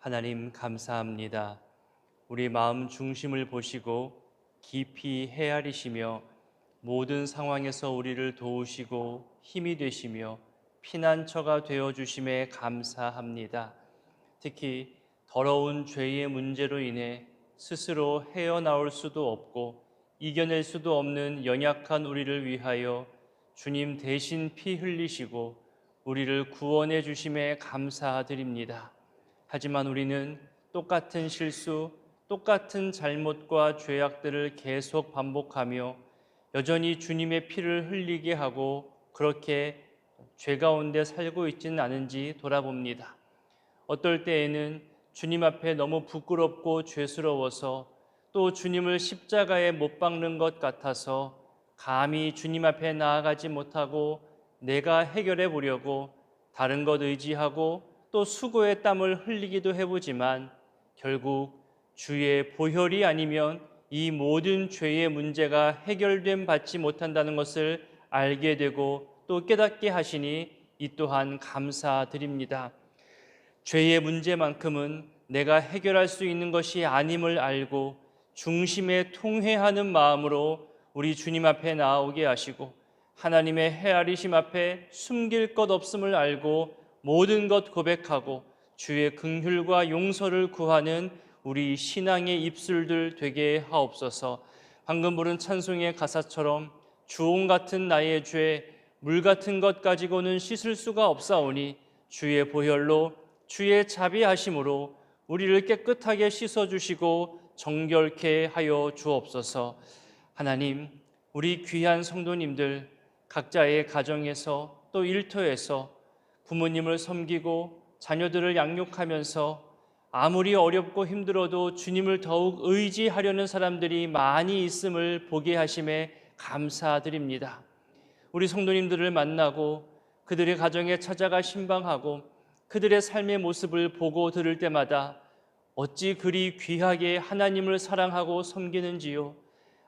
하나님 감사합니다. 우리 마음 중심을 보시고 깊이 헤아리시며 모든 상황에서 우리를 도우시고 힘이 되시며 피난처가 되어주심에 감사합니다. 특히 더러운 죄의 문제로 인해 스스로 헤어나올 수도 없고 이겨낼 수도 없는 연약한 우리를 위하여 주님 대신 피 흘리시고 우리를 구원해 주심에 감사드립니다. 하지만 우리는 똑같은 실수, 똑같은 잘못과 죄악들을 계속 반복하며 여전히 주님의 피를 흘리게 하고 그렇게 죄 가운데 살고 있지는 않은지 돌아봅니다. 어떨 때에는 주님 앞에 너무 부끄럽고 죄스러워서 또 주님을 십자가에 못 박는 것 같아서 감히 주님 앞에 나아가지 못하고 내가 해결해 보려고 다른 것 의지하고 또 수고의 땀을 흘리기도 해보지만 결국 주의 보혈이 아니면 이 모든 죄의 문제가 해결됨 받지 못한다는 것을 알게 되고 또 깨닫게 하시니 이 또한 감사드립니다. 죄의 문제만큼은 내가 해결할 수 있는 것이 아님을 알고 중심에 통회하는 마음으로 우리 주님 앞에 나오게 하시고 하나님의 헤아리심 앞에 숨길 것 없음을 알고 모든 것 고백하고 주의 긍휼과 용서를 구하는 우리 신앙의 입술들 되게 하옵소서. 방금 부른 찬송의 가사처럼 주홍 같은 나의 죄, 물 같은 것 가지고는 씻을 수가 없사오니 주의 보혈로 주의 자비하심으로 우리를 깨끗하게 씻어주시고 정결케 하여 주옵소서. 하나님, 우리 귀한 성도님들 각자의 가정에서 또 일터에서 부모님을 섬기고 자녀들을 양육하면서 아무리 어렵고 힘들어도 주님을 더욱 의지하려는 사람들이 많이 있음을 보게 하심에 감사드립니다. 우리 성도님들을 만나고 그들의 가정에 찾아가 신방하고 그들의 삶의 모습을 보고 들을 때마다 어찌 그리 귀하게 하나님을 사랑하고 섬기는지요.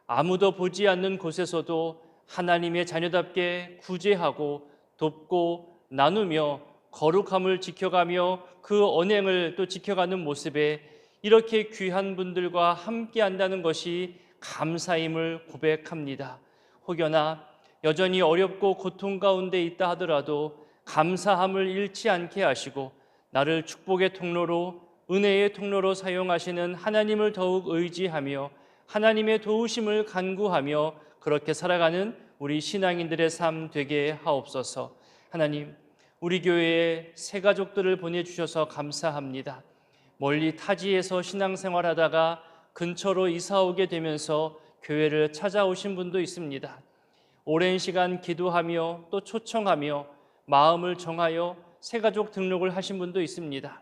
아무도 보지 않는 곳에서도 하나님의 자녀답게 구제하고 돕고 나누며 거룩함을 지켜가며 그 언행을 또 지켜가는 모습에 이렇게 귀한 분들과 함께 한다는 것이 감사임을 고백합니다. 혹여나 여전히 어렵고 고통 가운데 있다 하더라도 감사함을 잃지 않게 하시고 나를 축복의 통로로 은혜의 통로로 사용하시는 하나님을 더욱 의지하며 하나님의 도우심을 간구하며 그렇게 살아가는 우리 신앙인들의 삶 되게 하옵소서. 하나님, 우리 교회에 새 가족들을 보내주셔서 감사합니다. 멀리 타지에서 신앙생활하다가 근처로 이사오게 되면서 교회를 찾아오신 분도 있습니다. 오랜 시간 기도하며 또 초청하며 마음을 정하여 새가족 등록을 하신 분도 있습니다.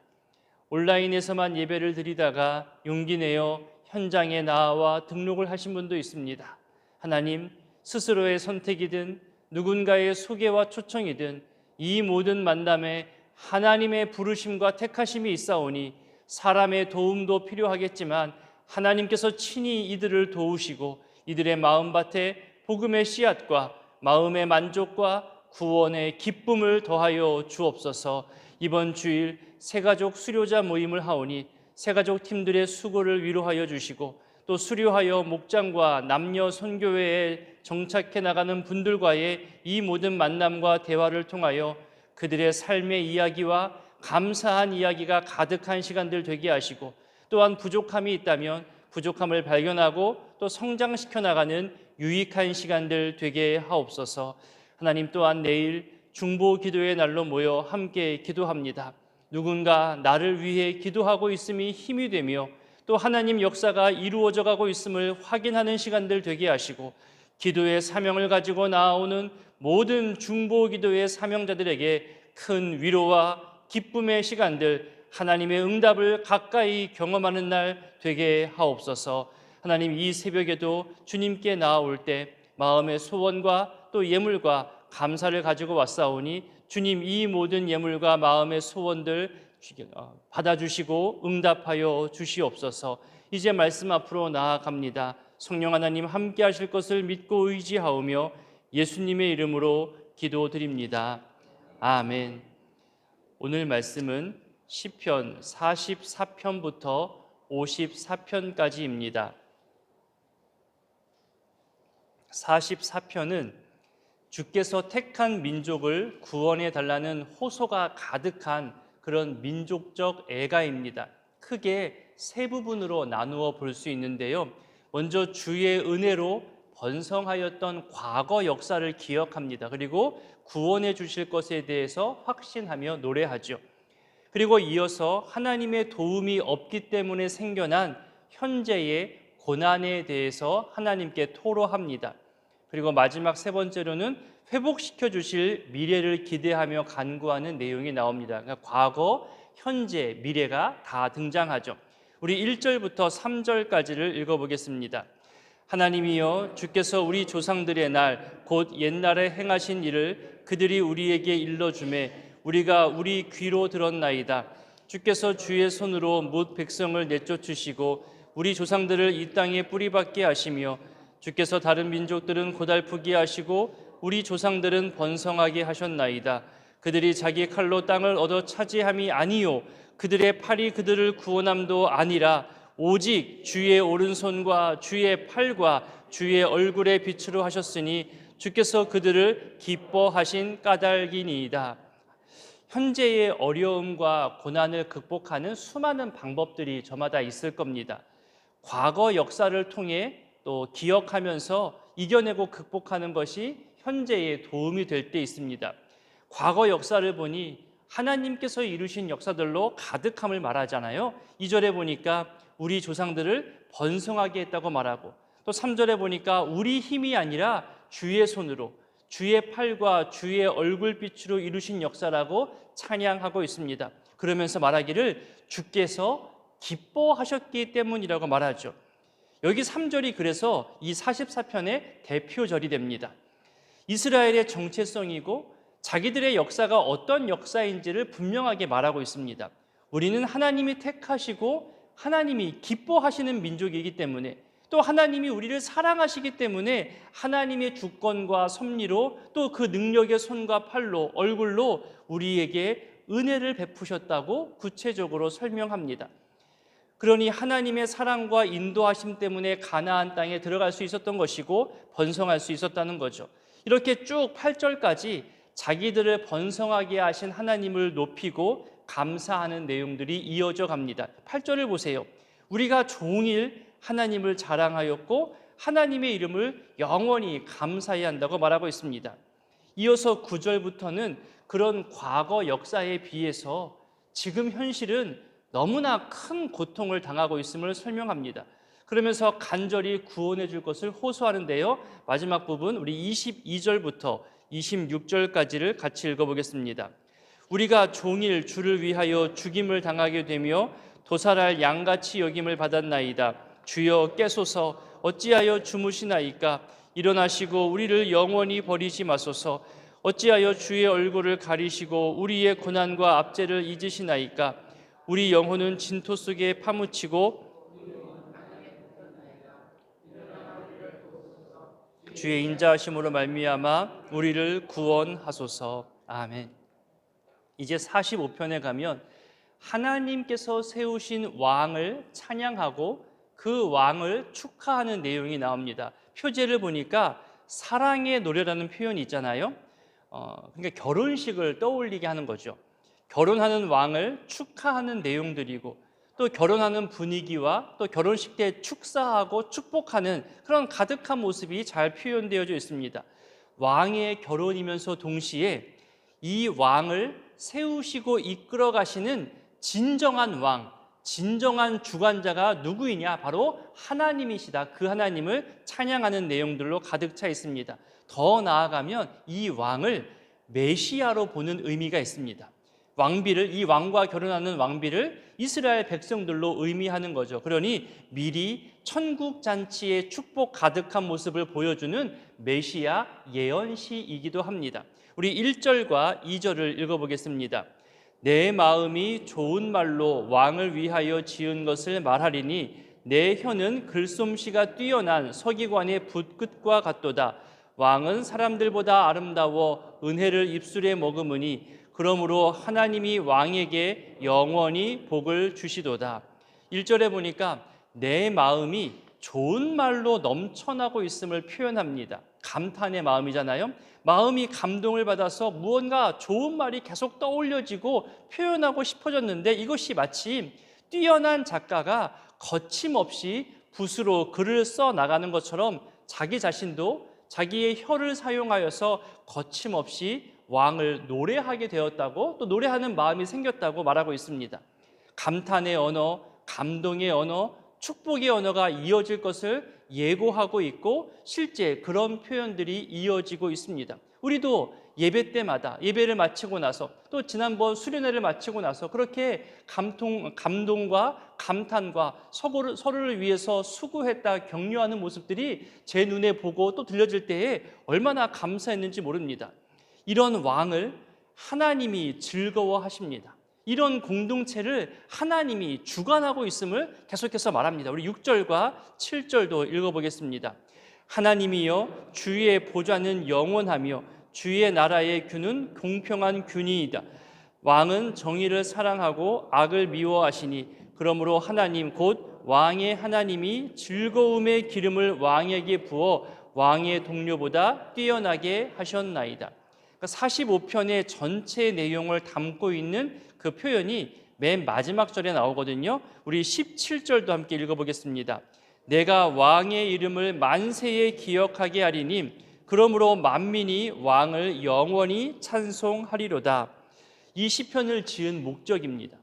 온라인에서만 예배를 드리다가 용기 내어 현장에 나와 등록을 하신 분도 있습니다. 하나님, 스스로의 선택이든 누군가의 소개와 초청이든 이 모든 만남에 하나님의 부르심과 택하심이 있사오니 사람의 도움도 필요하겠지만 하나님께서 친히 이들을 도우시고 이들의 마음밭에 복음의 씨앗과 마음의 만족과 구원의 기쁨을 더하여 주옵소서. 이번 주일 새가족 수료자 모임을 하오니 새가족 팀들의 수고를 위로하여 주시고 또 수료하여 목장과 남녀 선교회에 정착해 나가는 분들과의 이 모든 만남과 대화를 통하여 그들의 삶의 이야기와 감사한 이야기가 가득한 시간들 되게 하시고 또한 부족함이 있다면 부족함을 발견하고 또 성장시켜 나가는 유익한 시간들 되게 하옵소서. 하나님, 또한 내일 중보 기도의 날로 모여 함께 기도합니다. 누군가 나를 위해 기도하고 있음이 힘이 되며 또 하나님 역사가 이루어져 가고 있음을 확인하는 시간들 되게 하시고 기도의 사명을 가지고 나아오는 모든 중보 기도의 사명자들에게 큰 위로와 기쁨의 시간들, 하나님의 응답을 가까이 경험하는 날 되게 하옵소서. 하나님, 이 새벽에도 주님께 나아올 때 마음의 소원과 또 예물과 감사를 가지고 왔사오니 주님, 이 모든 예물과 마음의 소원들 받아주시고 응답하여 주시옵소서. 이제 말씀 앞으로 나아갑니다. 성령 하나님 함께 하실 것을 믿고 의지하오며 예수님의 이름으로 기도드립니다. 아멘. 오늘 말씀은 시편 44편부터 54편까지입니다. 44편은 주께서 택한 민족을 구원해 달라는 호소가 가득한 그런 민족적 애가입니다. 크게 세 부분으로 나누어 볼 수 있는데요. 먼저 주의 은혜로 번성하였던 과거 역사를 기억합니다. 그리고 구원해 주실 것에 대해서 확신하며 노래하죠. 그리고 이어서 하나님의 도움이 없기 때문에 생겨난 현재의 고난에 대해서 하나님께 토로합니다. 그리고 마지막 세 번째로는 회복시켜 주실 미래를 기대하며 간구하는 내용이 나옵니다. 그러니까 과거, 현재, 미래가 다 등장하죠. 우리 1절부터 3절까지를 읽어보겠습니다. 하나님이여, 주께서 우리 조상들의 날 곧 옛날에 행하신 일을 그들이 우리에게 일러주매 우리가 우리 귀로 들었나이다. 주께서 주의 손으로 뭇 백성을 내쫓으시고 우리 조상들을 이 땅에 뿌리박게 하시며 주께서 다른 민족들은 고달프게 하시고 우리 조상들은 번성하게 하셨나이다. 그들이 자기 칼로 땅을 얻어 차지함이 아니요 그들의 팔이 그들을 구원함도 아니라 오직 주의 오른손과 주의 팔과 주의 얼굴의 빛으로 하셨으니 주께서 그들을 기뻐하신 까닭이니이다. 현재의 어려움과 고난을 극복하는 수많은 방법들이 저마다 있을 겁니다. 과거 역사를 통해 또 기억하면서 이겨내고 극복하는 것이 현재의 도움이 될 때 있습니다. 과거 역사를 보니 하나님께서 이루신 역사들로 가득함을 말하잖아요. 2절에 보니까 우리 조상들을 번성하게 했다고 말하고, 또 3절에 보니까 우리 힘이 아니라 주의 손으로, 주의 팔과 주의 얼굴빛으로 이루신 역사라고 찬양하고 있습니다. 그러면서 말하기를 주께서 기뻐하셨기 때문이라고 말하죠. 여기 3절이 그래서 이 44편의 대표절이 됩니다. 이스라엘의 정체성이고 자기들의 역사가 어떤 역사인지를 분명하게 말하고 있습니다. 우리는 하나님이 택하시고 하나님이 기뻐하시는 민족이기 때문에, 또 하나님이 우리를 사랑하시기 때문에 하나님의 주권과 섭리로, 또 그 능력의 손과 팔로, 얼굴로 우리에게 은혜를 베푸셨다고 구체적으로 설명합니다. 그러니 하나님의 사랑과 인도하심 때문에 가나안 땅에 들어갈 수 있었던 것이고 번성할 수 있었다는 거죠. 이렇게 쭉 8절까지 자기들을 번성하게 하신 하나님을 높이고 감사하는 내용들이 이어져 갑니다. 8절을 보세요. 우리가 종일 하나님을 자랑하였고 하나님의 이름을 영원히 감사해야 한다고 말하고 있습니다. 이어서 9절부터는 그런 과거 역사에 비해서 지금 현실은 너무나 큰 고통을 당하고 있음을 설명합니다. 그러면서 간절히 구원해 줄 것을 호소하는데요. 마지막 부분 우리 22절부터 26절까지를 같이 읽어보겠습니다. 우리가 종일 주를 위하여 죽임을 당하게 되며 도살할 양같이 여김을 받았나이다. 주여 깨소서, 어찌하여 주무시나이까? 일어나시고 우리를 영원히 버리지 마소서. 어찌하여 주의 얼굴을 가리시고 우리의 고난과 압제를 잊으시나이까? 우리 영혼은 진토 속에 파묻히고 주의 인자하심으로 말미암아 우리를 구원하소서. 아멘. 이제 45편에 가면 하나님께서 세우신 왕을 찬양하고 그 왕을 축하하는 내용이 나옵니다. 표제를 보니까 사랑의 노래라는 표현이 있잖아요. 그러니까 결혼식을 떠올리게 하는 거죠. 결혼하는 왕을 축하하는 내용들이고, 또 결혼하는 분위기와 또 결혼식 때 축사하고 축복하는 그런 가득한 모습이 잘 표현되어져 있습니다. 왕의 결혼이면서 동시에 이 왕을 세우시고 이끌어 가시는 진정한 왕, 진정한 주관자가 누구이냐? 바로 하나님이시다. 그 하나님을 찬양하는 내용들로 가득 차 있습니다. 더 나아가면 이 왕을 메시아로 보는 의미가 있습니다. 왕비를, 이 왕과 결혼하는 왕비를 이스라엘 백성들로 의미하는 거죠. 그러니 미리 천국 잔치의 축복 가득한 모습을 보여주는 메시아 예언시이기도 합니다. 우리 1절과 2절을 읽어보겠습니다. 내 마음이 좋은 말로 왕을 위하여 지은 것을 말하리니 내 혀는 글솜씨가 뛰어난 서기관의 붓끝과 같도다. 왕은 사람들보다 아름다워 은혜를 입술에 머금으니 그러므로 하나님이 왕에게 영원히 복을 주시도다. 1절에 보니까 내 마음이 좋은 말로 넘쳐나고 있음을 표현합니다. 감탄의 마음이잖아요. 마음이 감동을 받아서 무언가 좋은 말이 계속 떠올려지고 표현하고 싶어졌는데, 이것이 마치 뛰어난 작가가 거침없이 붓으로 글을 써 나가는 것처럼 자기 자신도 자기의 혀를 사용하여서 거침없이 왕을 노래하게 되었다고, 또 노래하는 마음이 생겼다고 말하고 있습니다. 감탄의 언어, 감동의 언어, 축복의 언어가 이어질 것을 예고하고 있고, 실제 그런 표현들이 이어지고 있습니다. 우리도 예배 때마다, 예배를 마치고 나서, 또 지난번 수련회를 마치고 나서 그렇게 감동과 감탄과 서로를 위해서 수고했다 격려하는 모습들이 제 눈에 보고 또 들려질 때에 얼마나 감사했는지 모릅니다. 이런 왕을 하나님이 즐거워하십니다. 이런 공동체를 하나님이 주관하고 있음을 계속해서 말합니다. 우리 6절과 7절도 읽어보겠습니다. 하나님이여, 주의 보좌는 영원하며 주의 나라의 균은 공평한 균이이다. 왕은 정의를 사랑하고 악을 미워하시니 그러므로 하나님 곧 왕의 하나님이 즐거움의 기름을 왕에게 부어 왕의 동료보다 뛰어나게 하셨나이다. 45편의 전체 내용을 담고 있는 그 표현이 맨 마지막 절에 나오거든요. 우리 17절도 함께 읽어보겠습니다. 내가 왕의 이름을 만세에 기억하게 하리니 그러므로 만민이 왕을 영원히 찬송하리로다. 이 시편을 지은 목적입니다.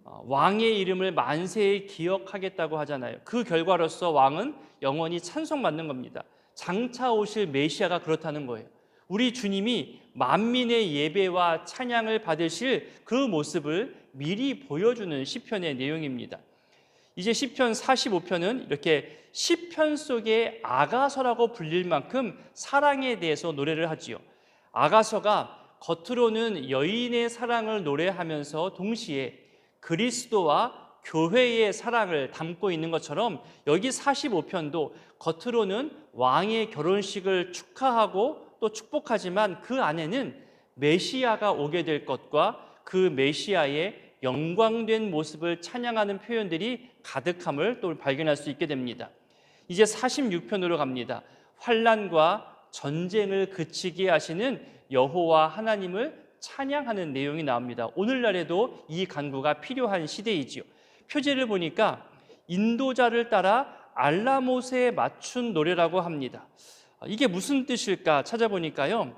왕의 이름을 만세에 기억하겠다고 하잖아요. 그 결과로서 왕은 영원히 찬송받는 겁니다. 장차 오실 메시아가 그렇다는 거예요. 우리 주님이 만민의 예배와 찬양을 받으실 그 모습을 미리 보여주는 시편의 내용입니다. 이제 시편 45편은 이렇게 시편 속의 아가서라고 불릴 만큼 사랑에 대해서 노래를 하지요. 아가서가 겉으로는 여인의 사랑을 노래하면서 동시에 그리스도와 교회의 사랑을 담고 있는 것처럼, 여기 45편도 겉으로는 왕의 결혼식을 축하하고 또 축복하지만 그 안에는 메시아가 오게 될 것과 그 메시아의 영광된 모습을 찬양하는 표현들이 가득함을 또 발견할 수 있게 됩니다. 이제 46편으로 갑니다. 환난과 전쟁을 그치게 하시는 여호와 하나님을 찬양하는 내용이 나옵니다. 오늘날에도 이 간구가 필요한 시대이지요. 표제를 보니까 인도자를 따라 알라못에 맞춘 노래라고 합니다. 이게 무슨 뜻일까 찾아보니까요,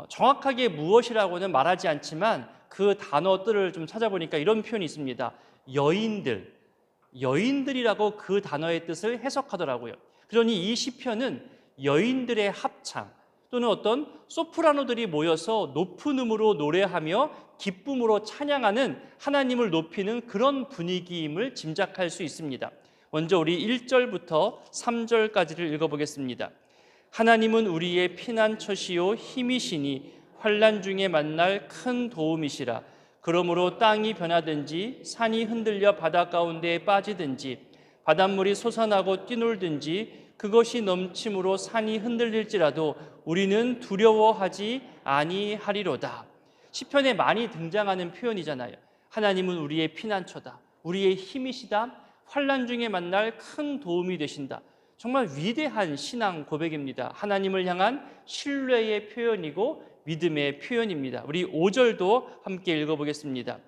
정확하게 무엇이라고는 말하지 않지만 그 단어들을 좀 찾아보니까 이런 표현이 있습니다. 여인들이라고 그 단어의 뜻을 해석하더라고요. 그러니 이 시편은 여인들의 합창 또는 어떤 소프라노들이 모여서 높은 음으로 노래하며 기쁨으로 찬양하는, 하나님을 높이는 그런 분위기임을 짐작할 수 있습니다. 먼저 우리 1절부터 3절까지를 읽어보겠습니다. 하나님은 우리의 피난처시요 힘이시니 환난 중에 만날 큰 도움이시라. 그러므로 땅이 변하든지 산이 흔들려 바다 가운데에 빠지든지 바닷물이 솟아나고 뛰놀든지 그것이 넘침으로 산이 흔들릴지라도 우리는 두려워하지 아니하리로다. 시편에 많이 등장하는 표현이잖아요. 하나님은 우리의 피난처다, 우리의 힘이시다, 환난 중에 만날 큰 도움이 되신다. 정말 위대한 신앙 고백입니다. 하나님을 향한 신뢰의 표현이고 믿음의 표현입니다. 우리 5절도 함께 읽어보겠습니다.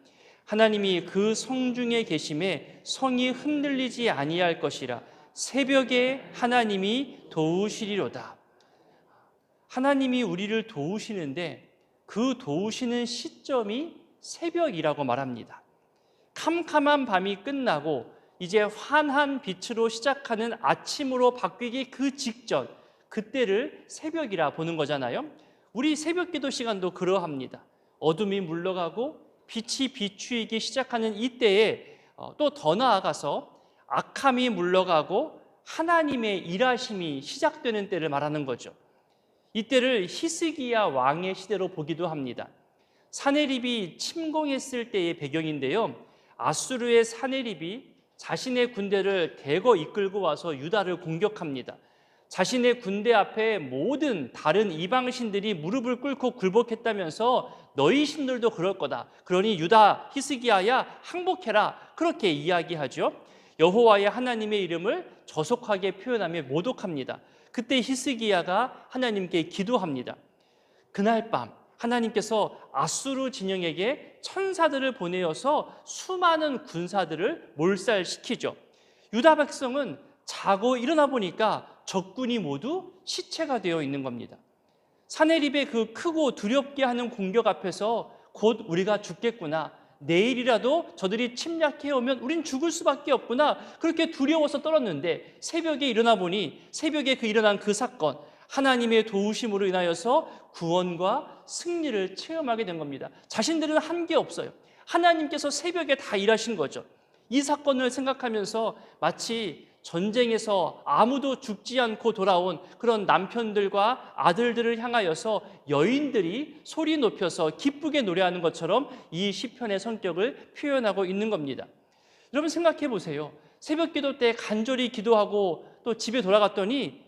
하나님이 그 성중에 계심에 성이 흔들리지 아니할 것이라. 새벽에 하나님이 도우시리로다. 하나님이 우리를 도우시는데 그 도우시는 시점이 새벽이라고 말합니다. 캄캄한 밤이 끝나고 이제 환한 빛으로 시작하는 아침으로 바뀌기 그 직전, 그때를 새벽이라 보는 거잖아요. 우리 새벽 기도 시간도 그러합니다. 어둠이 물러가고 빛이 비추이기 시작하는 이때에 또 더 나아가서 악함이 물러가고 하나님의 일하심이 시작되는 때를 말하는 거죠. 이때를 히스기야 왕의 시대로 보기도 합니다. 사네립이 침공했을 때의 배경인데요, 아수르의 사네립이 자신의 군대를 대거 이끌고 와서 유다를 공격합니다. 자신의 군대 앞에 모든 다른 이방신들이 무릎을 꿇고 굴복했다면서 너희 신들도 그럴 거다. 그러니 유다 히스기야야 항복해라. 그렇게 이야기하죠. 여호와의 하나님의 이름을 저속하게 표현하며 모독합니다. 그때 히스기야가 하나님께 기도합니다. 그날 밤 하나님께서 아수르 진영에게 천사들을 보내어서 수많은 군사들을 몰살시키죠. 유다 백성은 자고 일어나 보니까 적군이 모두 시체가 되어 있는 겁니다. 사내립의 그 크고 두렵게 하는 공격 앞에서 곧 우리가 죽겠구나, 내일이라도 저들이 침략해 오면 우린 죽을 수밖에 없구나, 그렇게 두려워서 떨었는데 새벽에 일어나 보니 새벽에 일어난 그 사건, 하나님의 도우심으로 인하여서 구원과 승리를 체험하게 된 겁니다. 자신들은 한 게 없어요. 하나님께서 새벽에 다 일하신 거죠. 이 사건을 생각하면서 마치 전쟁에서 아무도 죽지 않고 돌아온 그런 남편들과 아들들을 향하여서 여인들이 소리 높여서 기쁘게 노래하는 것처럼 이 시편의 성격을 표현하고 있는 겁니다. 여러분 생각해 보세요. 새벽 기도 때 간절히 기도하고 또 집에 돌아갔더니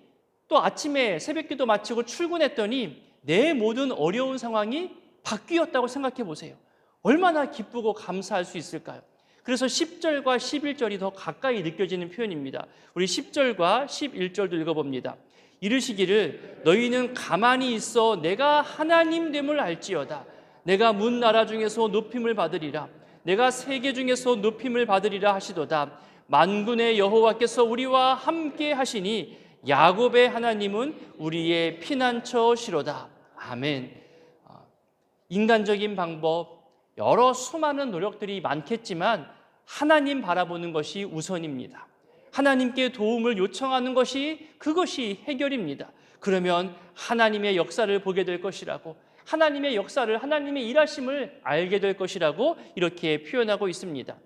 또 아침에 새벽 기도 마치고 출근했더니 내 모든 어려운 상황이 바뀌었다고 생각해 보세요. 얼마나 기쁘고 감사할 수 있을까요? 그래서 10절과 11절이 더 가까이 느껴지는 표현입니다. 우리 10절과 11절도 읽어봅니다. 이르시기를 너희는 가만히 있어 내가 하나님됨을 알지어다. 내가 문 나라 중에서 높임을 받으리라. 내가 세계 중에서 높임을 받으리라 하시도다. 만군의 여호와께서 우리와 함께 하시니 야곱의 하나님은 우리의 피난처시로다. 아멘. 인간적인 방법, 여러 수많은 노력들이 많겠지만 하나님 바라보는 것이 우선입니다. 하나님께 도움을 요청하는 것이 그것이 해결입니다. 그러면 하나님의 역사를 보게 될 것이라고, 하나님의 역사를, 하나님의 일하심을 알게 될 것이라고 이렇게 표현하고 있습니다.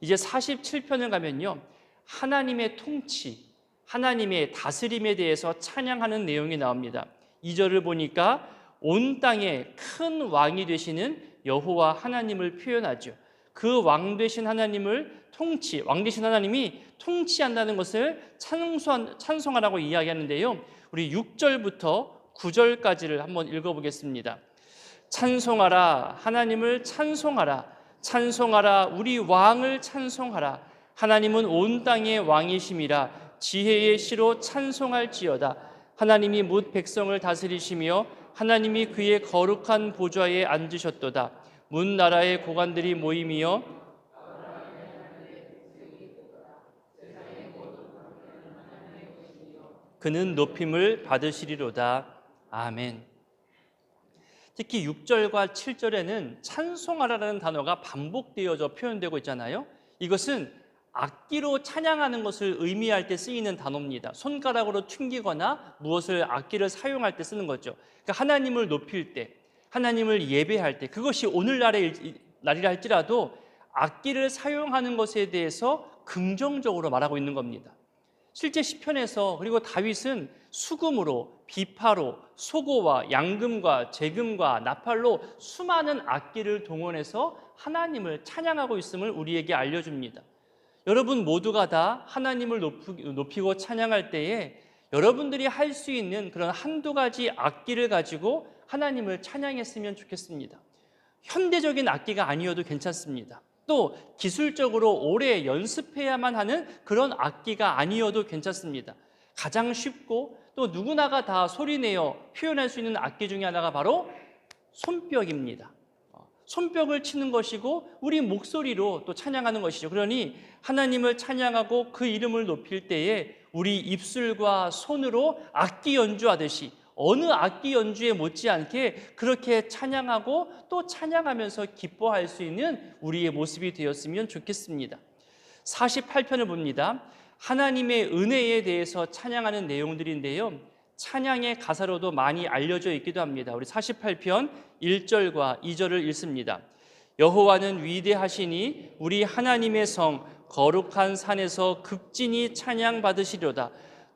이제 47편을 가면요, 하나님의 통치, 하나님의 다스림에 대해서 찬양하는 내용이 나옵니다. 2절을 보니까 온 땅에 큰 왕이 되시는 여호와 하나님을 표현하죠. 그 왕 되신 하나님을 왕 되신 하나님이 통치한다는 것을 찬송하라고 이야기하는데요. 우리 6절부터 9절까지를 한번 읽어보겠습니다. 찬송하라, 하나님을 찬송하라. 찬송하라, 우리 왕을 찬송하라. 하나님은 온 땅의 왕이심이라. 지혜의 시로 찬송할지어다. 하나님이 뭇 백성을 다스리시며 하나님이 그의 거룩한 보좌에 앉으셨도다. 문 나라의 고관들이 모임이여 그는 높임을 받으시리로다. 아멘. 특히 6절과 7절에는 찬송하라라는 단어가 반복되어져 표현되고 있잖아요. 이것은 악기로 찬양하는 것을 의미할 때 쓰이는 단어입니다. 손가락으로 튕기거나 무엇을 악기를 사용할 때 쓰는 거죠. 그러니까 하나님을 높일 때, 하나님을 예배할 때, 그것이 오늘날의 날이라 할지라도 악기를 사용하는 것에 대해서 긍정적으로 말하고 있는 겁니다. 실제 시편에서, 그리고 다윗은 수금으로, 비파로, 소고와 양금과 재금과 나팔로 수많은 악기를 동원해서 하나님을 찬양하고 있음을 우리에게 알려줍니다. 여러분 모두가 다 하나님을 높이고 찬양할 때에 여러분들이 할 수 있는 그런 한두 가지 악기를 가지고 하나님을 찬양했으면 좋겠습니다. 현대적인 악기가 아니어도 괜찮습니다. 또 기술적으로 오래 연습해야만 하는 그런 악기가 아니어도 괜찮습니다. 가장 쉽고 또 누구나가 다 소리내어 표현할 수 있는 악기 중에 하나가 바로 손뼉입니다. 손뼉을 치는 것이고 우리 목소리로 또 찬양하는 것이죠. 그러니 하나님을 찬양하고 그 이름을 높일 때에 우리 입술과 손으로 악기 연주하듯이 어느 악기 연주에 못지않게 그렇게 찬양하고 또 찬양하면서 기뻐할 수 있는 우리의 모습이 되었으면 좋겠습니다. 48편을 봅니다. 하나님의 은혜에 대해서 찬양하는 내용들인데요, 찬양의 가사로도 많이 알려져 있기도 합니다. 우리 48편 1절과 2절을 읽습니다. 여호와는 위대하시니 우리 하나님의 성 거룩한 산에서 극진히 찬양 받으시려다.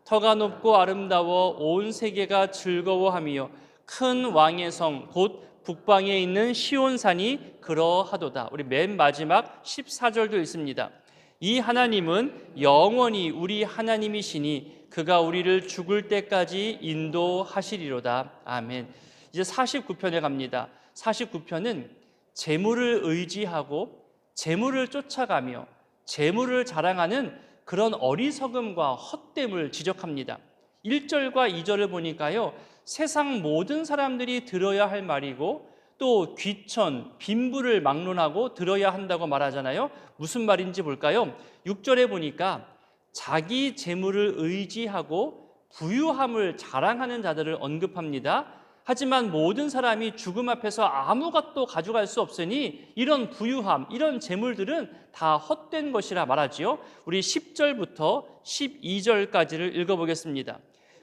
터가 높고 아름다워 온 세계가 즐거워하며 큰 왕의 성 곧 북방에 있는 시온산이 그러하도다. 우리 맨 마지막 14절도 읽습니다. 이 하나님은 영원히 우리 하나님이시니 그가 우리를 죽을 때까지 인도하시리로다. 아멘. 이제 49편에 갑니다. 49편은 재물을 의지하고 재물을 쫓아가며 재물을 자랑하는 그런 어리석음과 헛됨을 지적합니다. 1절과 2절을 보니까요, 세상 모든 사람들이 들어야 할 말이고 또 귀천, 빈부를 막론하고 들어야 한다고 말하잖아요. 무슨 말인지 볼까요? 6절에 보니까 자기 재물을 의지하고 부유함을 자랑하는 자들을 언급합니다. 하지만 모든 사람이 죽음 앞에서 아무것도 가져갈 수 없으니 이런 부유함, 이런 재물들은 다 헛된 것이라 말하지요. 우리 10절부터 12절까지를 읽어보겠습니다.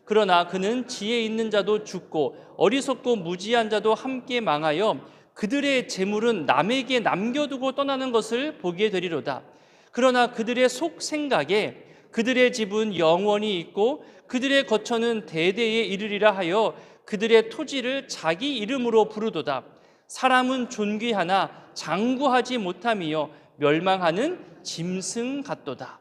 그러나 그는 지혜 있는 자도 죽고 어리석고 무지한 자도 함께 망하여 그들의 재물은 남에게 남겨두고 떠나는 것을 보게 되리로다. 그러나 그들의 속 생각에 그들의 집은 영원히 있고 그들의 거처는 대대에 이르리라 하여 그들의 토지를 자기 이름으로 부르도다. 사람은 존귀하나 장구하지 못함이요 멸망하는 짐승 같도다.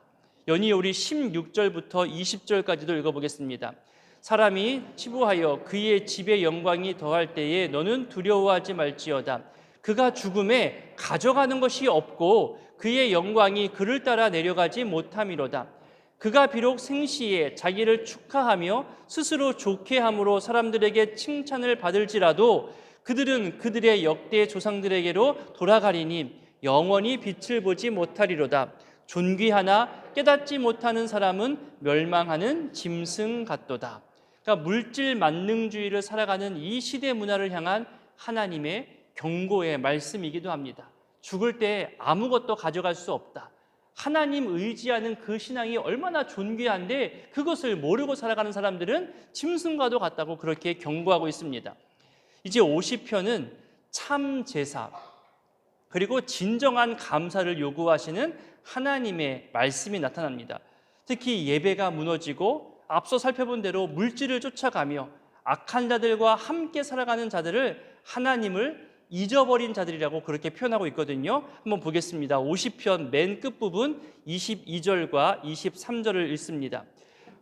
연이 우리 16절부터 20절까지도 읽어보겠습니다. 사람이 치부하여 그의 집의 영광이 더할 때에 너는 두려워하지 말지어다. 그가 죽음에 가져가는 것이 없고 그의 영광이 그를 따라 내려가지 못함이로다. 그가 비록 생시에 자기를 축하하며 스스로 좋게 함으로 사람들에게 칭찬을 받을지라도 그들은 그들의 역대 조상들에게로 돌아가리니 영원히 빛을 보지 못하리로다. 존귀하나 깨닫지 못하는 사람은 멸망하는 짐승 같도다. 그러니까 물질 만능주의를 살아가는 이 시대 문화를 향한 하나님의 경고의 말씀이기도 합니다. 죽을 때 아무것도 가져갈 수 없다. 하나님 의지하는 그 신앙이 얼마나 존귀한데 그것을 모르고 살아가는 사람들은 짐승과도 같다고 그렇게 경고하고 있습니다. 이제 50편은 참 제사 그리고 진정한 감사를 요구하시는 하나님의 말씀이 나타납니다. 특히 예배가 무너지고 앞서 살펴본 대로 물질을 쫓아가며 악한 자들과 함께 살아가는 자들을 하나님을 잊어버린 자들이라고 그렇게 표현하고 있거든요. 한번 보겠습니다. 50편 맨 끝부분 22절과 23절을 읽습니다.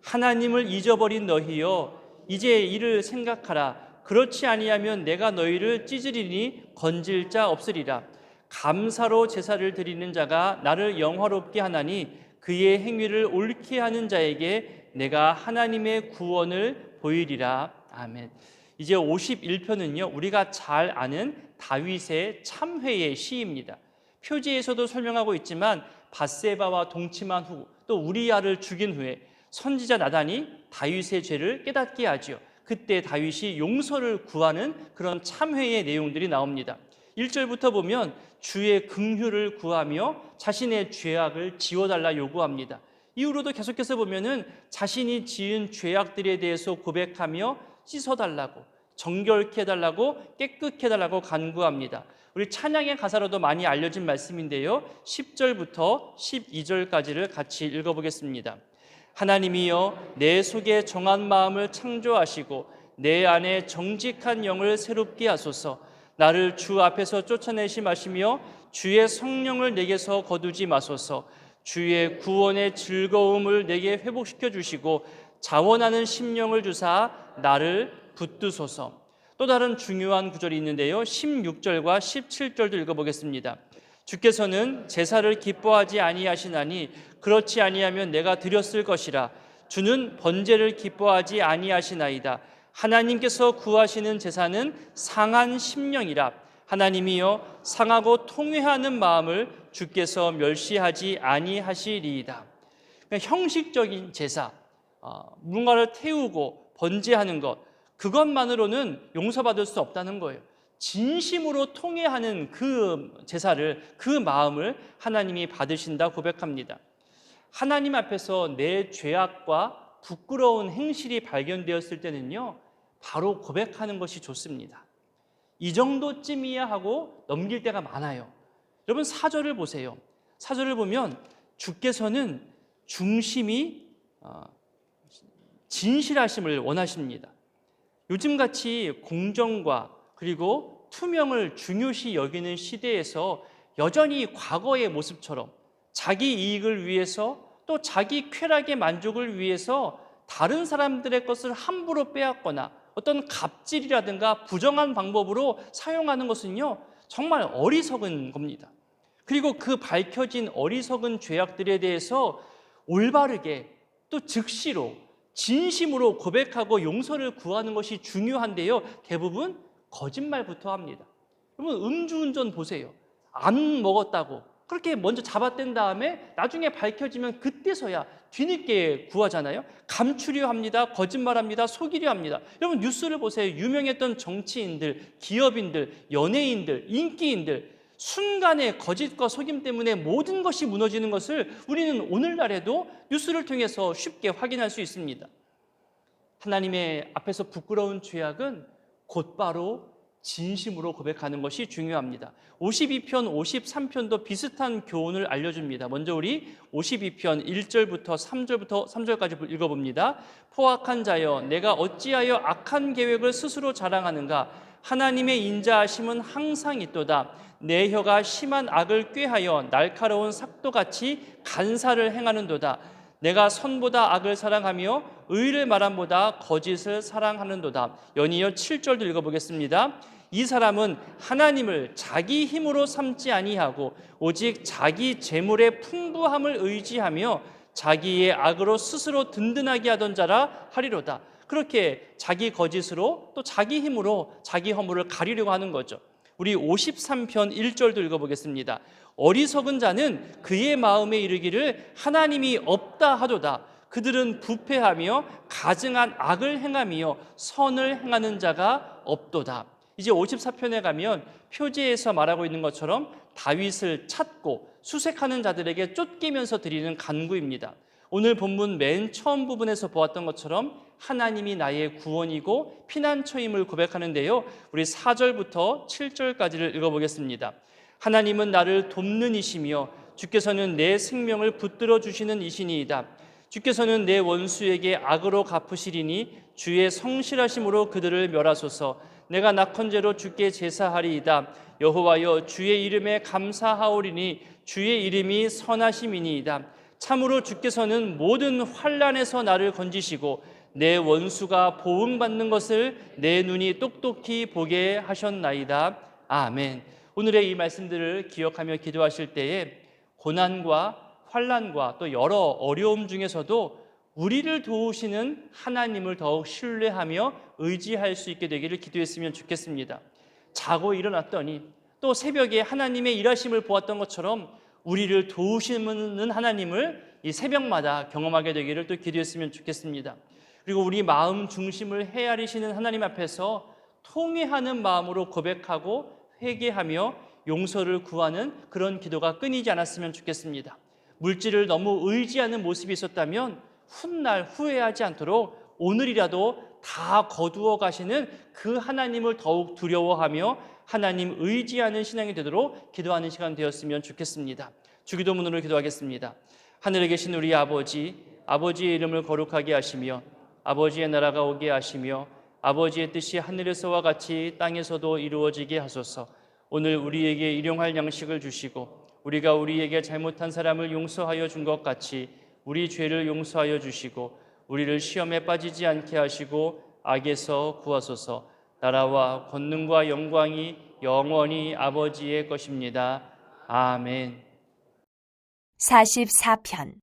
하나님을 잊어버린 너희여 이제 이를 생각하라. 그렇지 아니하면 내가 너희를 찢으리니 건질 자 없으리라. 감사로 제사를 드리는 자가 나를 영화롭게 하나니 그의 행위를 옳게 하는 자에게 내가 하나님의 구원을 보이리라. 아멘. 이제 51편은요 우리가 잘 아는 다윗의 참회의 시입니다. 표지에서도 설명하고 있지만 밧세바와 동침한 후 또 우리야를 죽인 후에 선지자 나단이 다윗의 죄를 깨닫게 하지요. 그때 다윗이 용서를 구하는 그런 참회의 내용들이 나옵니다. 1절부터 보면 주의 긍휼을 구하며 자신의 죄악을 지워달라 요구합니다. 이후로도 계속해서 보면은 자신이 지은 죄악들에 대해서 고백하며 씻어달라고, 정결케 해달라고, 깨끗게 해달라고 간구합니다. 우리 찬양의 가사로도 많이 알려진 말씀인데요 10절부터 12절까지를 같이 읽어보겠습니다. 하나님이여 내 속에 정한 마음을 창조하시고 내 안에 정직한 영을 새롭게 하소서. 나를 주 앞에서 쫓아내지 마시며 주의 성령을 내게서 거두지 마소서. 주의 구원의 즐거움을 내게 회복시켜 주시고 자원하는 심령을 주사 나를 붙드소서. 또 다른 중요한 구절이 있는데요 16절과 17절도 읽어보겠습니다. 주께서는 제사를 기뻐하지 아니하시나니 그렇지 아니하면 내가 드렸을 것이라. 주는 번제를 기뻐하지 아니하시나이다. 하나님께서 구하시는 제사는 상한 심령이라. 하나님이여 상하고 통회하는 마음을 주께서 멸시하지 아니하시리이다. 그러니까 형식적인 제사, 뭔가를 태우고 번제하는 것, 그것만으로는 용서받을 수 없다는 거예요. 진심으로 통회하는 그 제사를, 그 마음을 하나님이 받으신다 고백합니다. 하나님 앞에서 내 죄악과 부끄러운 행실이 발견되었을 때는요 바로 고백하는 것이 좋습니다. 이 정도쯤이야 하고 넘길 때가 많아요. 여러분 4절을 보세요. 4절을 보면 주께서는 중심이 진실하심을 원하십니다. 요즘같이 공정과 그리고 투명을 중요시 여기는 시대에서 여전히 과거의 모습처럼 자기 이익을 위해서 또 자기 쾌락의 만족을 위해서 다른 사람들의 것을 함부로 빼앗거나 어떤 갑질이라든가 부정한 방법으로 사용하는 것은요, 정말 어리석은 겁니다. 그리고 그 밝혀진 어리석은 죄악들에 대해서 올바르게 또 즉시로 진심으로 고백하고 용서를 구하는 것이 중요한데요, 대부분 거짓말부터 합니다. 여러분, 음주운전 보세요. 안 먹었다고 그렇게 먼저 잡아뗀 다음에 나중에 밝혀지면 그때서야 뒤늦게 구하잖아요. 감추려 합니다. 거짓말합니다. 속이려 합니다. 여러분, 뉴스를 보세요. 유명했던 정치인들, 기업인들, 연예인들, 인기인들, 순간의 거짓과 속임 때문에 모든 것이 무너지는 것을 우리는 오늘날에도 뉴스를 통해서 쉽게 확인할 수 있습니다. 하나님의 앞에서 부끄러운 죄악은 곧바로 진심으로 고백하는 것이 중요합니다. 52편, 53편도 비슷한 교훈을 알려줍니다. 먼저 우리 52편 1절부터 3절까지 읽어봅니다. 포악한 자여, 내가 어찌하여 악한 계획을 스스로 자랑하는가? 하나님의 인자하심은 항상 있도다. 내 혀가 심한 악을 꾀하여 날카로운 삭도같이 간사를 행하는도다. 내가 선보다 악을 사랑하며 의를 말함보다 거짓을 사랑하는도다. 연이어 7절도 읽어보겠습니다. 이 사람은 하나님을 자기 힘으로 삼지 아니하고 오직 자기 재물의 풍부함을 의지하며 자기의 악으로 스스로 든든하게 하던 자라 하리로다. 그렇게 자기 거짓으로 또 자기 힘으로 자기 허물을 가리려고 하는 거죠. 우리 53편 1절도 읽어보겠습니다. 어리석은 자는 그의 마음에 이르기를 하나님이 없다 하도다. 그들은 부패하며 가증한 악을 행하며 선을 행하는 자가 없도다. 이제 54편에 가면 표제에서 말하고 있는 것처럼 다윗을 찾고 수색하는 자들에게 쫓기면서 드리는 간구입니다. 오늘 본문 맨 처음 부분에서 보았던 것처럼 하나님이 나의 구원이고 피난처임을 고백하는데요, 우리 4절부터 7절까지를 읽어보겠습니다. 하나님은 나를 돕는 이시며 주께서는 내 생명을 붙들어 주시는 이시니이다. 주께서는 내 원수에게 악으로 갚으시리니 주의 성실하심으로 그들을 멸하소서. 내가 낙헌제로 주께 제사하리이다. 여호와여, 주의 이름에 감사하오리니 주의 이름이 선하심이니이다. 참으로 주께서는 모든 환난에서 나를 건지시고 내 원수가 보응받는 것을 내 눈이 똑똑히 보게 하셨나이다. 아멘. 오늘의 이 말씀들을 기억하며 기도하실 때에 고난과 환난과 또 여러 어려움 중에서도 우리를 도우시는 하나님을 더욱 신뢰하며 의지할 수 있게 되기를 기도했으면 좋겠습니다. 자고 일어났더니 또 새벽에 하나님의 일하심을 보았던 것처럼 우리를 도우시는 하나님을 이 새벽마다 경험하게 되기를 또 기도했으면 좋겠습니다. 그리고 우리 마음 중심을 헤아리시는 하나님 앞에서 통회하는 마음으로 고백하고 회개하며 용서를 구하는 그런 기도가 끊이지 않았으면 좋겠습니다. 물질을 너무 의지하는 모습이 있었다면 훗날 후회하지 않도록 오늘이라도 다 거두어 가시는 그 하나님을 더욱 두려워하며 하나님 의지하는 신앙이 되도록 기도하는 시간 되었으면 좋겠습니다. 주기도문으로 기도하겠습니다. 하늘에 계신 우리 아버지, 아버지의 이름을 거룩하게 하시며 아버지의 나라가 오게 하시며 아버지의 뜻이 하늘에서와 같이 땅에서도 이루어지게 하소서. 오늘 우리에게 일용할 양식을 주시고 우리가 우리에게 잘못한 사람을 용서하여 준 것 같이 우리 죄를 용서하여 주시고 우리를 시험에 빠지지 않게 하시고 악에서 구하소서. 나라와 권능과 영광이 영원히 아버지의 것입니다. 아멘. 44편.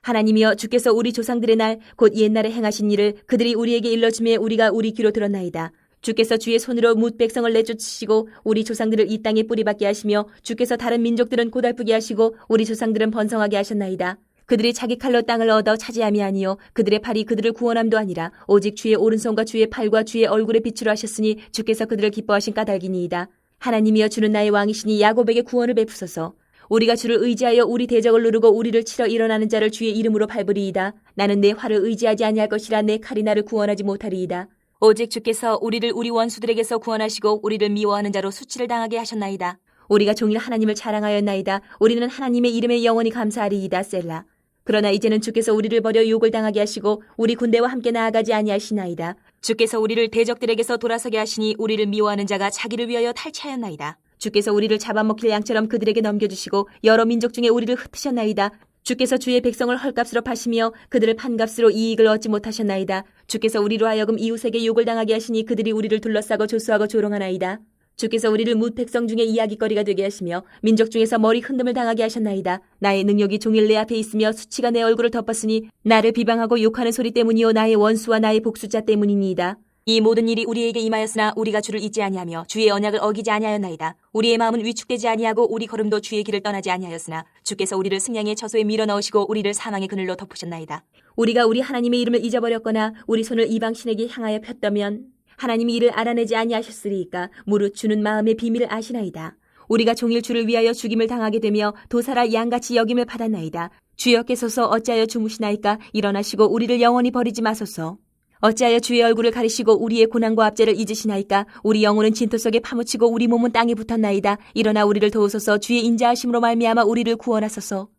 하나님이여, 주께서 우리 조상들의 날 곧 옛날에 행하신 일을 그들이 우리에게 일러주매 우리가 우리 귀로 들었나이다. 주께서 주의 손으로 뭇 백성을 내쫓으시고 우리 조상들을 이 땅에 뿌리박게 하시며 주께서 다른 민족들은 고달프게 하시고 우리 조상들은 번성하게 하셨나이다. 그들이 자기 칼로 땅을 얻어 차지함이 아니요 그들의 팔이 그들을 구원함도 아니라 오직 주의 오른손과 주의 팔과 주의 얼굴에 빛으로 하셨으니 주께서 그들을 기뻐하신 까닭이니이다. 하나님이여, 주는 나의 왕이시니 야곱에게 구원을 베푸소서. 우리가 주를 의지하여 우리 대적을 누르고 우리를 치러 일어나는 자를 주의 이름으로 밟으리이다. 나는 내 활을 의지하지 아니할 것이라 내 칼이 나를 구원하지 못하리이다. 오직 주께서 우리를 우리 원수들에게서 구원하시고 우리를 미워하는 자로 수치를 당하게 하셨나이다. 우리가 종일 하나님을 자랑하였나이다. 우리는 하나님의 이름에 영원히 감사하리이다. 셀라. 그러나 이제는 주께서 우리를 버려 욕을 당하게 하시고 우리 군대와 함께 나아가지 아니하시나이다. 주께서 우리를 대적들에게서 돌아서게 하시니 우리를 미워하는 자가 자기를 위하여 탈취하였나이다. 주께서 우리를 잡아먹힐 양처럼 그들에게 넘겨주시고 여러 민족 중에 우리를 흩으셨나이다. 주께서 주의 백성을 헐값으로 파시며 그들을 판값으로 이익을 얻지 못하셨나이다. 주께서 우리로 하여금 이웃에게 욕을 당하게 하시니 그들이 우리를 둘러싸고 조수하고 조롱하나이다. 주께서 우리를 뭇 백성 중에 이야기거리가 되게 하시며 민족 중에서 머리 흔듦을 당하게 하셨나이다. 나의 능력이 종일 내 앞에 있으며 수치가 내 얼굴을 덮었으니 나를 비방하고 욕하는 소리 때문이요 나의 원수와 나의 복수자 때문이니이다. 이 모든 일이 우리에게 임하였으나 우리가 주를 잊지 아니하며 주의 언약을 어기지 아니하였나이다. 우리의 마음은 위축되지 아니하고 우리 걸음도 주의 길을 떠나지 아니하였으나 주께서 우리를 승량의 처소에 밀어넣으시고 우리를 사망의 그늘로 덮으셨나이다. 우리가 우리 하나님의 이름을 잊어버렸거나 우리 손을 이방 신에게 향하여 폈다면 하나님이 이를 알아내지 아니하셨으리이까 무릇 주는 마음의 비밀을 아시나이다. 우리가 종일 주를 위하여 죽임을 당하게 되며 도살아 양같이 여김을 받았나이다. 주여께서서 어찌하여 주무시나이까? 일어나시고 우리를 영원히 버리지 마소서. 어찌하여 주의 얼굴을 가리시고 우리의 고난과 압제를 잊으시나이까? 우리 영혼은 진토 속에 파묻히고 우리 몸은 땅에 붙었나이다. 일어나 우리를 도우소서. 주의 인자하심으로 말미암아 우리를 구원하소서.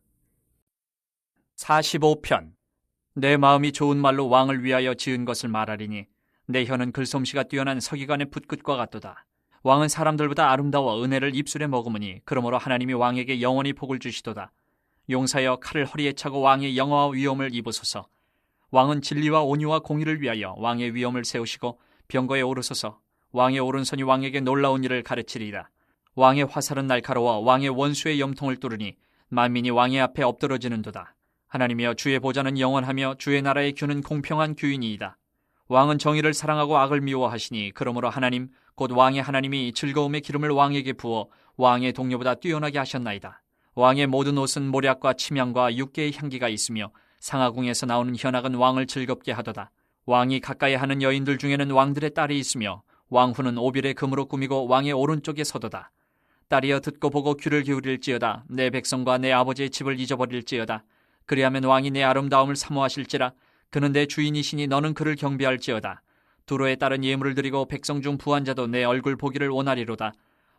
45편. 내 마음이 좋은 말로 왕을 위하여 지은 것을 말하리니 내 혀는 글솜씨가 뛰어난 서기관의 붓끝과 같도다. 왕은 사람들보다 아름다워 은혜를 입술에 머금으니 그러므로 하나님이 왕에게 영원히 복을 주시도다. 용사여 칼을 허리에 차고 왕의 영화와 위엄을 입으소서. 왕은 진리와 온유와 공의를 위하여 왕의 위엄을 세우시고 병거에 오르소서. 왕의 오른손이 왕에게 놀라운 일을 가르치리라. 왕의 화살은 날카로워 왕의 원수의 염통을 뚫으니 만민이 왕의 앞에 엎드러지는도다. 하나님이여 주의 보좌는 영원하며 주의 나라의 규는 공평한 규이니이다. 왕은 정의를 사랑하고 악을 미워하시니 그러므로 하나님 곧 왕의 하나님이 즐거움의 기름을 왕에게 부어 왕의 동료보다 뛰어나게 하셨나이다. 왕의 모든 옷은 모략과 침향과 육개의 향기가 있으며 상하궁에서 나오는 현악은 왕을 즐겁게 하도다. 왕이 가까이 하는 여인들 중에는 왕들의 딸이 있으며 왕후는 오빌의 금으로 꾸미고 왕의 오른쪽에 서도다. 딸이여 듣고 보고 귀를 기울일지어다. 내 백성과 내 아버지의 집을 잊어버릴지어다. 그리하면 왕이 내 아름다움을 사모하실지라. 그는 내 주인이시니 너는 그를 경배할지어다. 두로의 딸은 예물을 드리고 백성 중 부한 자도 내 얼굴 보기를 원하리로다.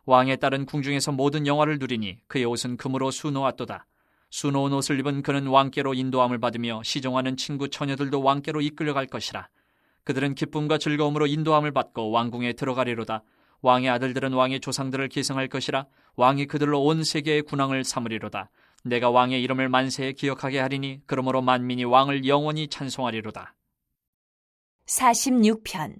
왕의 딸은 궁중에서 모든 영화를 누리니 그의 옷은 금으로 수놓았도다. 수놓은 옷을 입은 그는 왕께로 인도함을 받으며 시종하는 친구 처녀들도 왕께로 이끌려갈 것이라. 그들은 기쁨과 즐거움으로 인도함을 받고 왕궁에 들어가리로다. 왕의 아들들은 왕의 조상들을 계승할 것이라. 왕이 그들로 온 세계의 군왕을 삼으리로다. 내가 왕의 이름을 만세에 기억하게 하리니 그러므로 만민이 왕을 영원히 찬송하리로다. 46편.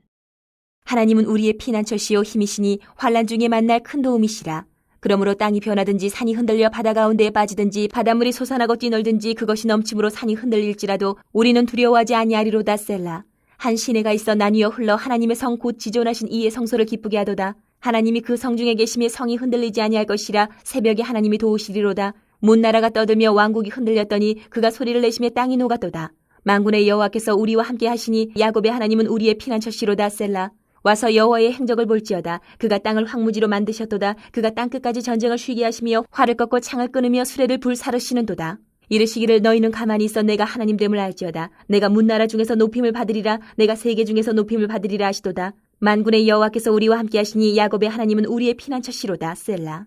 하나님은 우리의 피난처시요 힘이시니 환난 중에 만날 큰 도움이시라. 그러므로 땅이 변하든지 산이 흔들려 바다 가운데에 빠지든지 바닷물이 솟아나고 뛰놀든지 그것이 넘침으로 산이 흔들릴지라도 우리는 두려워하지 아니하리로다. 셀라. 한 시내가 있어 나뉘어 흘러 하나님의 성 곧 지존하신 이의 성소를 기쁘게 하도다. 하나님이 그 성 중에 계심에 성이 흔들리지 아니할 것이라. 새벽에 하나님이 도우시리로다. 문나라가 떠들며 왕국이 흔들렸더니 그가 소리를 내시며 땅이 녹았도다. 만군의 여호와께서 우리와 함께 하시니 야곱의 하나님은 우리의 피난처시로다. 셀라. 와서 여호와의 행적을 볼지어다. 그가 땅을 황무지로 만드셨도다. 그가 땅끝까지 전쟁을 쉬게 하시며 활을 꺾고 창을 끊으며 수레를 불사르시는도다. 이르시기를 너희는 가만히 있어 내가 하나님 됨을 알지어다. 내가 문나라 중에서 높임을 받으리라. 내가 세계 중에서 높임을 받으리라 하시도다. 만군의 여호와께서 우리와 함께 하시니 야곱의 하나님은 우리의 피난처시로다. 셀라.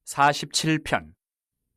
47편.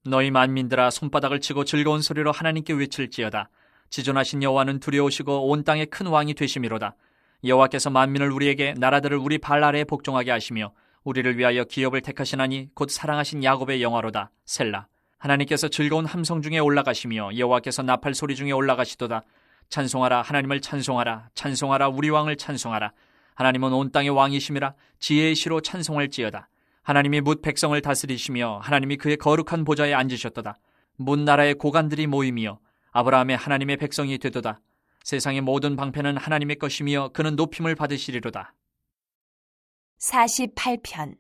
너희 만민들아 손바닥을 치고 즐거운 소리로 하나님께 외칠지어다. 지존하신 여호와는 두려우시고 온 땅의 큰 왕이 되심이로다. 여호와께서 만민을 우리에게 나라들을 우리 발 아래에 복종하게 하시며 우리를 위하여 기업을 택하시나니 곧 사랑하신 야곱의 영화로다. 셀라. 하나님께서 즐거운 함성 중에 올라가시며 여호와께서 나팔 소리 중에 올라가시도다. 찬송하라 하나님을 찬송하라. 찬송하라 우리 왕을 찬송하라. 하나님은 온 땅의 왕이심이라. 지혜의 시로 찬송할지어다. 하나님이 뭇 백성을 다스리시며 하나님이 그의 거룩한 보좌에 앉으셨도다. 뭇 나라의 고관들이 모임이여 아브라함의 하나님의 백성이 되도다. 세상의 모든 방패는 하나님의 것이며 그는 높임을 받으시리로다. 48편.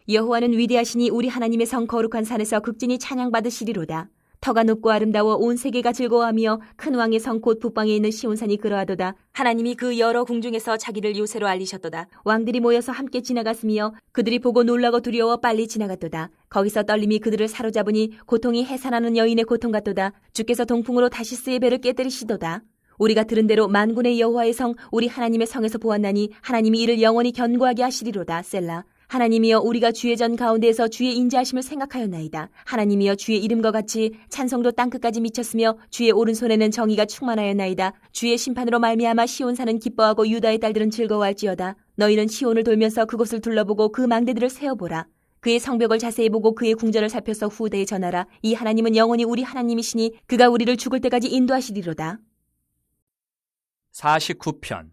여호와는 위대하시니 우리 하나님의 성 거룩한 산에서 극진히 찬양받으시리로다. 터가 높고 아름다워 온 세계가 즐거워하며 큰 왕의 성 곧 북방에 있는 시온산이 그러하도다. 하나님이 그 여러 궁중에서 자기를 요새로 알리셨도다. 왕들이 모여서 함께 지나갔으며 그들이 보고 놀라고 두려워 빨리 지나갔도다. 거기서 떨림이 그들을 사로잡으니 고통이 해산하는 여인의 고통 같도다. 주께서 동풍으로 다시스의 배를 깨뜨리시도다. 우리가 들은 대로 만군의 여호와의 성 우리 하나님의 성에서 보았나니 하나님이 이를 영원히 견고하게 하시리로다. 셀라. 하나님이여 우리가 주의 전 가운데에서 주의 인자하심을 생각하였나이다. 하나님이여 주의 이름과 같이 찬송도 땅끝까지 미쳤으며 주의 오른손에는 정의가 충만하였나이다. 주의 심판으로 말미암아 시온산은 기뻐하고 유다의 딸들은 즐거워할지어다. 너희는 시온을 돌면서 그곳을 둘러보고 그 망대들을 세어보라. 그의 성벽을 자세히 보고 그의 궁전을 살펴서 후대에 전하라. 이 하나님은 영원히 우리 하나님이시니 그가 우리를 죽을 때까지 인도하시리로다. 49편.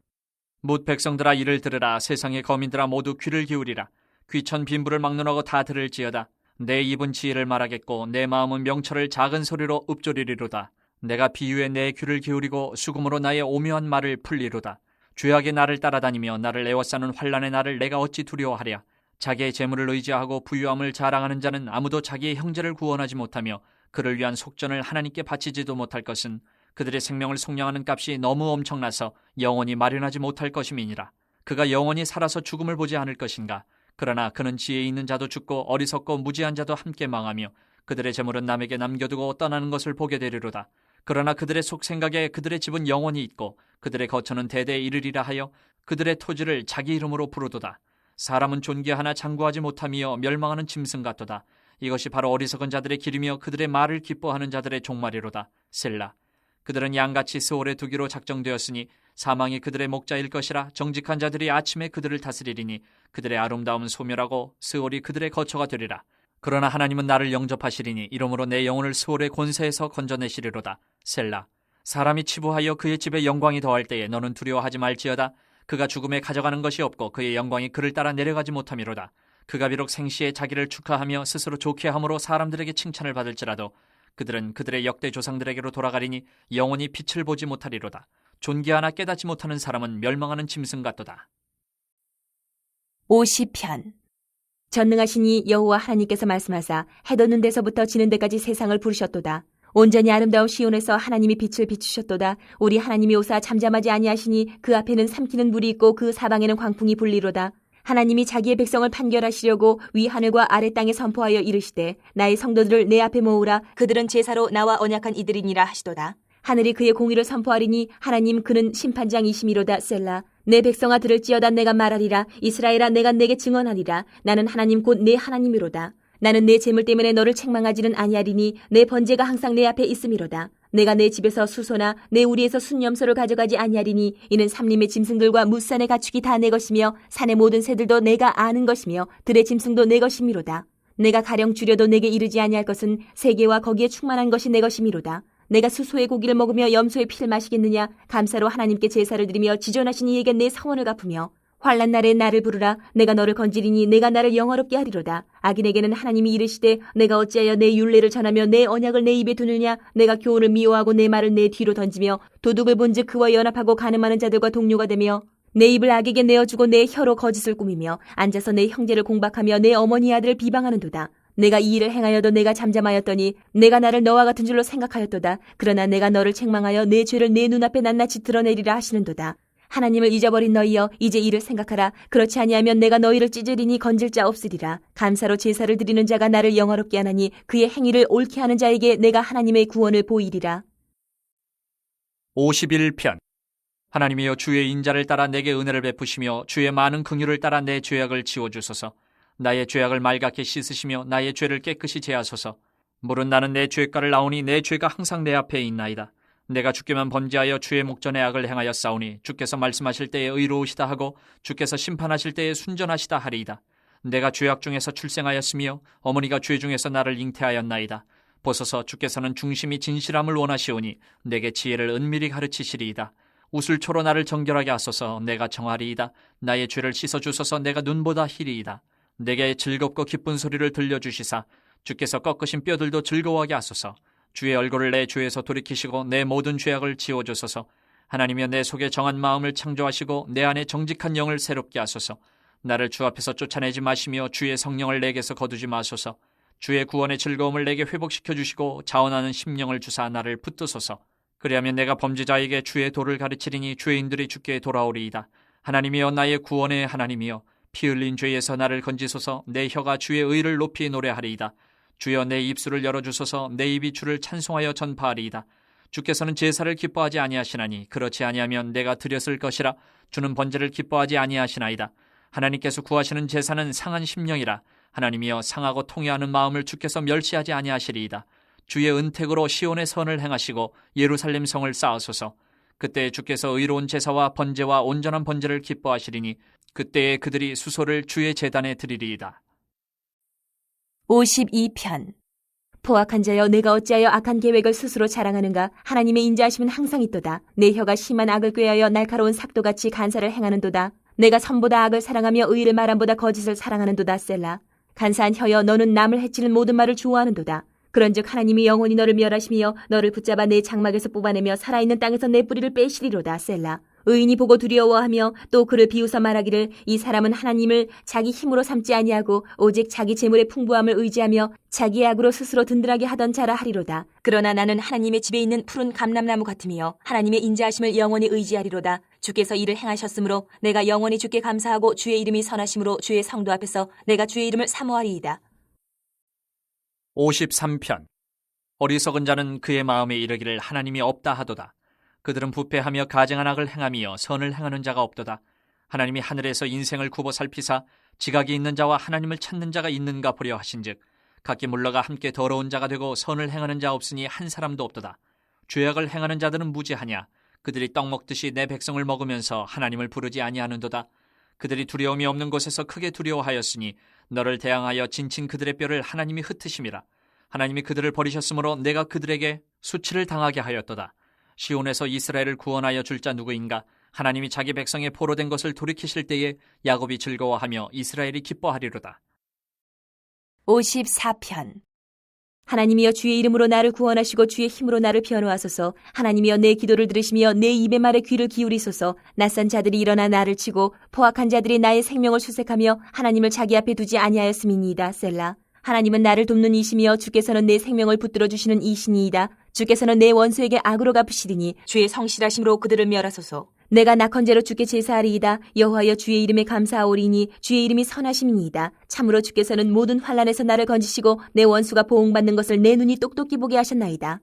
뭇 백성들아 이를 들으라. 세상의 거민들아 모두 귀를 기울이라. 귀천 빈부를 막론하고 다 들을지어다. 내 입은 지혜를 말하겠고 내 마음은 명철을 작은 소리로 읊조리리로다. 내가 비유에 내 귀를 기울이고 수금으로 나의 오묘한 말을 풀리로다. 죄악의 나를 따라다니며 나를 애워싸는 환난의 나를 내가 어찌 두려워하랴. 자기의 재물을 의지하고 부유함을 자랑하는 자는 아무도 자기의 형제를 구원하지 못하며 그를 위한 속전을 하나님께 바치지도 못할 것은 그들의 생명을 속량하는 값이 너무 엄청나서 영원히 마련하지 못할 것임이니라. 그가 영원히 살아서 죽음을 보지 않을 것인가. 그러나 그는 지혜 있는 자도 죽고 어리석고 무지한 자도 함께 망하며 그들의 재물은 남에게 남겨두고 떠나는 것을 보게 되리로다. 그러나 그들의 속 생각에 그들의 집은 영원히 있고 그들의 거처는 대대에 이르리라 하여 그들의 토지를 자기 이름으로 부르도다. 사람은 존귀하나 장구하지 못하며 멸망하는 짐승 같도다. 이것이 바로 어리석은 자들의 길이며 그들의 말을 기뻐하는 자들의 종말이로다. 셀라. 그들은 양같이 스올에 두기로 작정되었으니 사망이 그들의 목자일 것이라. 정직한 자들이 아침에 그들을 다스리리니 그들의 아름다움은 소멸하고 스올이 그들의 거처가 되리라. 그러나 하나님은 나를 영접하시리니 이러므로 내 영혼을 스올의 권세에서 건져내시리로다. 셀라. 사람이 치부하여 그의 집에 영광이 더할 때에 너는 두려워하지 말지어다. 그가 죽음에 가져가는 것이 없고 그의 영광이 그를 따라 내려가지 못함이로다. 그가 비록 생시에 자기를 축하하며 스스로 좋게 함으로 사람들에게 칭찬을 받을지라도 그들은 그들의 역대 조상들에게로 돌아가리니 영원히 빛을 보지 못하리로다. 존귀하나 깨닫지 못하는 사람은 멸망하는 짐승 같도다. 50편. 전능하시니 여호와 하나님께서 말씀하사 해 돋는 데서부터 지는 데까지 세상을 부르셨도다. 온전히 아름다운 시온에서 하나님이 빛을 비추셨도다. 우리 하나님이 오사 잠잠하지 아니하시니 그 앞에는 삼키는 물이 있고 그 사방에는 광풍이 불리로다. 하나님이 자기의 백성을 판결하시려고 위 하늘과 아래 땅에 선포하여 이르시되 나의 성도들을 내 앞에 모으라. 그들은 제사로 나와 언약한 이들이니라 하시도다. 하늘이 그의 공의를 선포하리니 하나님 그는 심판장이시미로다. 셀라. 내 백성아 들을지어다. 내가 말하리라. 이스라엘아 내가 내게 증언하리라. 나는 하나님 곧 내 하나님이로다. 나는 내 재물 때문에 너를 책망하지는 아니하리니 내 번제가 항상 내 앞에 있음이로다. 내가 내 집에서 수소나 내 우리에서 순염소를 가져가지 아니하리니 이는 삼림의 짐승들과 무산의 가축이 다 내 것이며 산의 모든 새들도 내가 아는 것이며 들의 짐승도 내 것이미로다. 내가 가령 줄여도 내게 이르지 아니할 것은 세계와 거기에 충만한 것이 내 것이미로다. 내가 수소의 고기를 먹으며 염소의 피를 마시겠느냐. 감사로 하나님께 제사를 드리며 지존하신 이에게 내 성원을 갚으며 환난 날에 나를 부르라. 내가 너를 건지리니 내가 나를 영화롭게 하리로다. 악인에게는 하나님이 이르시되 내가 어찌하여 내 율례를 전하며 내 언약을 내 입에 두느냐. 내가 교훈을 미워하고 내 말을 내 뒤로 던지며 도둑을 본즉 그와 연합하고 간음하는 자들과 동료가 되며 내 입을 악에게 내어주고 내 혀로 거짓을 꾸미며 앉아서 내 형제를 공박하며 내 어머니 아들을 비방하는도다. 내가 이 일을 행하여도 내가 잠잠하였더니 내가 나를 너와 같은 줄로 생각하였도다. 그러나 내가 너를 책망하여 내 죄를 내 눈앞에 낱낱이 드러내리라 하시는도다. 하나님을 잊어버린 너희여 이제 이를 생각하라. 그렇지 아니하면 내가 너희를 찢으리니 건질 자 없으리라. 감사로 제사를 드리는 자가 나를 영화롭게 하나니 그의 행위를 옳게 하는 자에게 내가 하나님의 구원을 보이리라. 51편. 하나님이여 주의 인자를 따라 내게 은혜를 베푸시며 주의 많은 긍휼을 따라 내 죄악을 지워주소서. 나의 죄악을 맑게 씻으시며 나의 죄를 깨끗이 제하소서. 물은 나는 내 죄가를 나오니 내 죄가 항상 내 앞에 있나이다. 내가 주께만 범죄하여 주의 목전에 악을 행하여 싸우니 주께서 말씀하실 때에 의로우시다 하고 주께서 심판하실 때에 순전하시다 하리이다. 내가 죄악 중에서 출생하였으며 어머니가 죄 중에서 나를 잉태하였나이다. 보소서 주께서는 중심이 진실함을 원하시오니 내게 지혜를 은밀히 가르치시리이다. 우슬초로 나를 정결하게 하소서. 내가 정하리이다. 나의 죄를 씻어주소서. 내가 눈보다 희리이다. 내게 즐겁고 기쁜 소리를 들려주시사 주께서 꺾으신 뼈들도 즐거워하게 하소서. 주의 얼굴을 내 죄에서 돌이키시고 내 모든 죄악을 지워주소서. 하나님이여 내 속에 정한 마음을 창조하시고 내 안에 정직한 영을 새롭게 하소서. 나를 주 앞에서 쫓아내지 마시며 주의 성령을 내게서 거두지 마소서. 주의 구원의 즐거움을 내게 회복시켜 주시고 자원하는 심령을 주사 나를 붙드소서. 그리하면 내가 범죄자에게 주의 도를 가르치리니 죄인들이 주께 돌아오리이다. 하나님이여 나의 구원의 하나님이여 피 흘린 죄에서 나를 건지소서. 내 혀가 주의 의를 높이 노래하리이다. 주여 내 입술을 열어주소서. 내 입이 주를 찬송하여 전파하리이다. 주께서는 제사를 기뻐하지 아니하시나니 그렇지 아니하면 내가 드렸을 것이라. 주는 번제를 기뻐하지 아니하시나이다. 하나님께서 구하시는 제사는 상한 심령이라. 하나님이여 상하고 통회하는 마음을 주께서 멸시하지 아니하시리이다. 주의 은택으로 시온의 선을 행하시고 예루살렘 성을 쌓으소서. 그때 주께서 의로운 제사와 번제와 온전한 번제를 기뻐하시리니 그때에 그들이 수소를 주의 제단에 드리리이다. 52편. 포악한 자여, 내가 어찌하여 악한 계획을 스스로 자랑하는가? 하나님의 인자하심은 항상 있도다. 내 혀가 심한 악을 꾀하여 날카로운 삭도같이 간사를 행하는도다. 내가 선보다 악을 사랑하며 의를 말함보다 거짓을 사랑하는도다. 셀라. 간사한 혀여, 너는 남을 해치는 모든 말을 좋아하는도다. 그런즉 하나님이 영원히 너를 멸하시며 너를 붙잡아 내 장막에서 뽑아내며 살아있는 땅에서 내 뿌리를 빼시리로다. 셀라. 의인이 보고 두려워하며 또 그를 비웃어 말하기를, 이 사람은 하나님을 자기 힘으로 삼지 아니하고 오직 자기 재물의 풍부함을 의지하며 자기의 악으로 스스로 든든하게 하던 자라 하리로다. 그러나 나는 하나님의 집에 있는 푸른 감람나무 같으며 하나님의 인자하심을 영원히 의지하리로다. 주께서 이를 행하셨으므로 내가 영원히 주께 감사하고 주의 이름이 선하심으로 주의 성도 앞에서 내가 주의 이름을 사모하리이다. 53편. 어리석은 자는 그의 마음에 이르기를 하나님이 없다 하도다. 그들은 부패하며 가증한 악을 행하며 선을 행하는 자가 없도다. 하나님이 하늘에서 인생을 굽어 살피사 지각이 있는 자와 하나님을 찾는 자가 있는가 보려 하신즉 각기 물러가 함께 더러운 자가 되고 선을 행하는 자 없으니 한 사람도 없도다. 죄악을 행하는 자들은 무죄하냐? 그들이 떡 먹듯이 내 백성을 먹으면서 하나님을 부르지 아니하는도다. 그들이 두려움이 없는 곳에서 크게 두려워하였으니 너를 대항하여 진친 그들의 뼈를 하나님이 흩으심이라. 하나님이 그들을 버리셨으므로 내가 그들에게 수치를 당하게 하였도다. 시온에서 이스라엘을 구원하여 줄 자 누구인가? 하나님이 자기 백성의 포로된 것을 돌이키실 때에 야곱이 즐거워하며 이스라엘이 기뻐하리로다. 54편. 하나님이여, 주의 이름으로 나를 구원하시고 주의 힘으로 나를 변호하소서. 하나님이여, 내 기도를 들으시며 내 입의 말에 귀를 기울이소서. 낯선 자들이 일어나 나를 치고 포악한 자들이 나의 생명을 수색하며 하나님을 자기 앞에 두지 아니하였음이니이다. 셀라. 하나님은 나를 돕는 이시며 주께서는 내 생명을 붙들어 주시는 이시니이다. 주께서는 내 원수에게 악으로 갚으시리니 주의 성실하심으로 그들을 멸하소서. 내가 낙헌제로 주께 제사하리이다. 여호와여, 주의 이름에 감사하오리니 주의 이름이 선하심이니이다. 참으로 주께서는 모든 환난에서 나를 건지시고 내 원수가 보응받는 것을 내 눈이 똑똑히 보게 하셨나이다.